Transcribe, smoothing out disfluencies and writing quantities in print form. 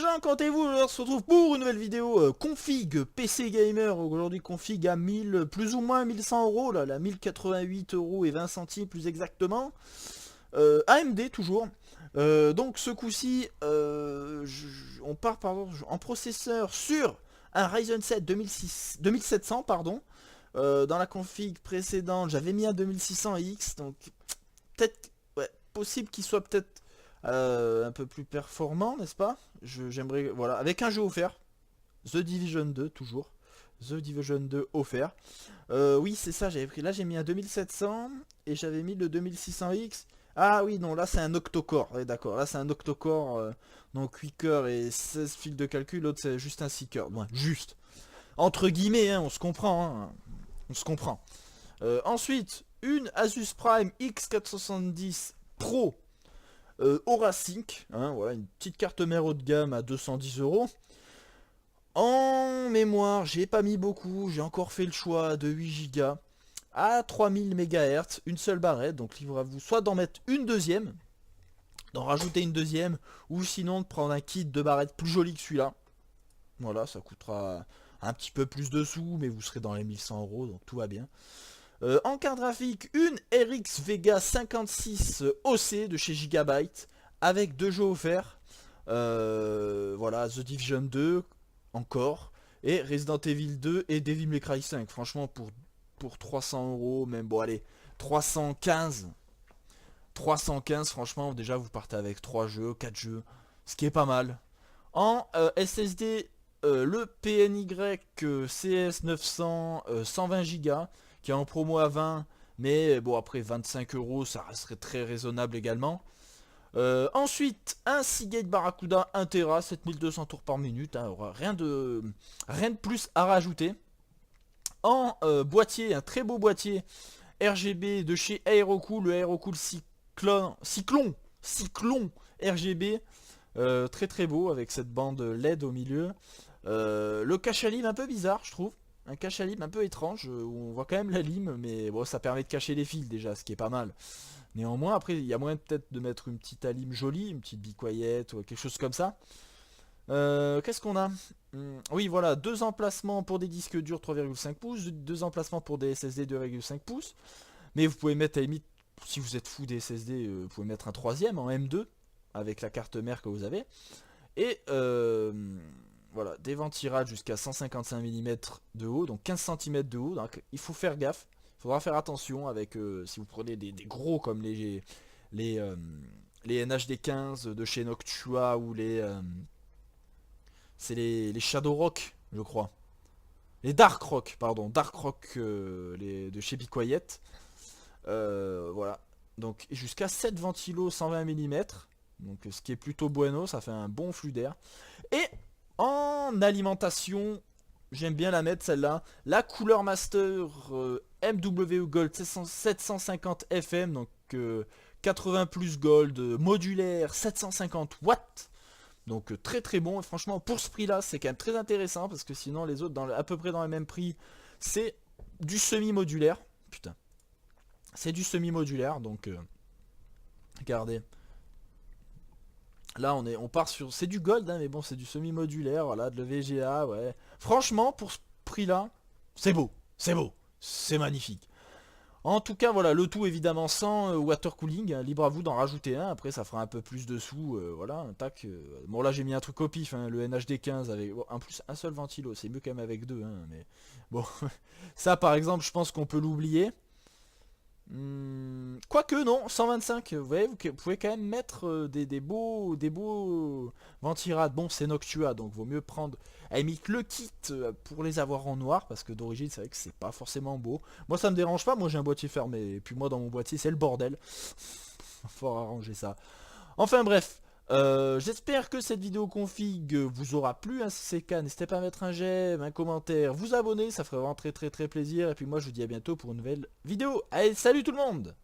gens, comptez-vous, on se retrouve pour une nouvelle vidéo config PC Gamer. Aujourd'hui config à 1000, plus ou moins 1100 euros, là, la 1088 euros et 20 centimes plus exactement. AMD toujours. Donc ce coup-ci, on part en processeur sur un Ryzen 7 2700 pardon. Dans la config précédente, j'avais mis un 2600X, donc peut-être ouais, possible qu'il soit peut-être un peu plus performant, n'est-ce pas? J'aimerais, voilà, avec un jeu offert, The Division 2 toujours, The Division 2 offert. Oui, c'est ça, j'avais pris, là j'ai mis un 2700 et j'avais mis le 2600X. Ah oui, non, là c'est un octocore, ouais, d'accord, là c'est un octocore, donc 8 cœurs et 16 fils de calcul, l'autre c'est juste un 6 cœurs, ouais, juste, entre guillemets, hein, on se comprend, hein, on se comprend. Ensuite, une Asus Prime X470 Pro Aura Sync, hein, voilà, une petite carte mère haut de gamme à 210 euros. En mémoire, j'ai pas mis beaucoup, j'ai encore fait le choix de 8 Go à 3000 MHz, une seule barrette, donc libre à vous soit d'en mettre une deuxième, d'en rajouter une deuxième, ou sinon de prendre un kit de barrettes plus joli que celui-là. Voilà, ça coûtera un petit peu plus de sous, mais vous serez dans les 1100 euros, donc tout va bien. En carte graphique, une RX Vega 56 OC de chez Gigabyte avec deux jeux offerts. Voilà, The Division 2 encore et Resident Evil 2 et Devil May Cry 5. Franchement, pour 300 euros, même bon, allez, 315, 315, franchement, déjà vous partez avec 3 jeux, 4 jeux, ce qui est pas mal. En SSD, le PNY CS900 120 Go qui est en promo à 20, mais bon après 25 euros ça resterait très raisonnable également. Ensuite un Seagate Barracuda 1 Tera 7200 tours par minute, hein, rien de plus à rajouter. En boîtier, un très beau boîtier RGB de chez Aerocool, le Aerocool Cyclone RGB, très très beau avec cette bande LED au milieu. Le cache à lime un peu bizarre je trouve, un cache à lime un peu étrange, où on voit quand même la lime, mais bon ça permet de cacher les fils déjà, ce qui est pas mal. Néanmoins après il y a moyen peut-être de mettre une petite lime jolie, une petite Be Quiet ou quelque chose comme ça. Qu'est-ce qu'on a? Oui voilà, deux emplacements pour des disques durs 3,5 pouces, deux emplacements pour des SSD 2,5 pouces. Mais vous pouvez mettre à la limite, si vous êtes fou des SSD, vous pouvez mettre un troisième en M2 avec la carte mère que vous avez. Et voilà, des vents tirage jusqu'à 155 mm de haut, donc 15 cm de haut. Donc il faut faire gaffe, il faudra faire attention avec si vous prenez des gros comme les NHD 15 de chez Noctua ou c'est les Shadow Rock, je crois. Les Dark Rock, pardon, Dark Rock de chez Be Quiet. Voilà, donc jusqu'à 7 ventilos 120 mm. Donc ce qui est plutôt bueno, ça fait un bon flux d'air. Et en alimentation, j'aime bien la mettre celle-là, la Cooler Master MW Gold 750 FM, donc 80 plus Gold, modulaire 750 watts. Donc très très bon, et franchement pour ce prix là c'est quand même très intéressant, parce que sinon les autres à peu près dans le même prix c'est du semi-modulaire. Putain, c'est du semi-modulaire, donc regardez. Là on part sur, c'est du gold hein, mais bon c'est du semi-modulaire, voilà, de l'EVGA, ouais. Franchement pour ce prix là, c'est beau, c'est magnifique. En tout cas voilà, le tout évidemment sans water cooling, hein, libre à vous d'en rajouter un, après ça fera un peu plus de sous, voilà, un tac. Bon là j'ai mis un truc au pif, hein, le NHD 15 avec bon, en plus un seul ventilo, c'est mieux quand même avec deux, hein, mais bon, ça par exemple je pense qu'on peut l'oublier. Quoique non, 125, vous voyez, vous pouvez quand même mettre des beaux ventirades. Bon, c'est Noctua, donc vaut mieux prendre à la limite le kit pour les avoir en noir, parce que d'origine c'est vrai que c'est pas forcément beau. Moi ça me dérange pas, moi j'ai un boîtier fermé, et puis moi dans mon boîtier c'est le bordel. Faut arranger ça. Enfin bref, j'espère que cette vidéo config vous aura plu, hein, si c'est le cas, n'hésitez pas à mettre un j'aime, un commentaire, vous abonner, ça ferait vraiment très très très plaisir. Et puis moi je vous dis à bientôt pour une nouvelle vidéo. Allez, salut tout le monde!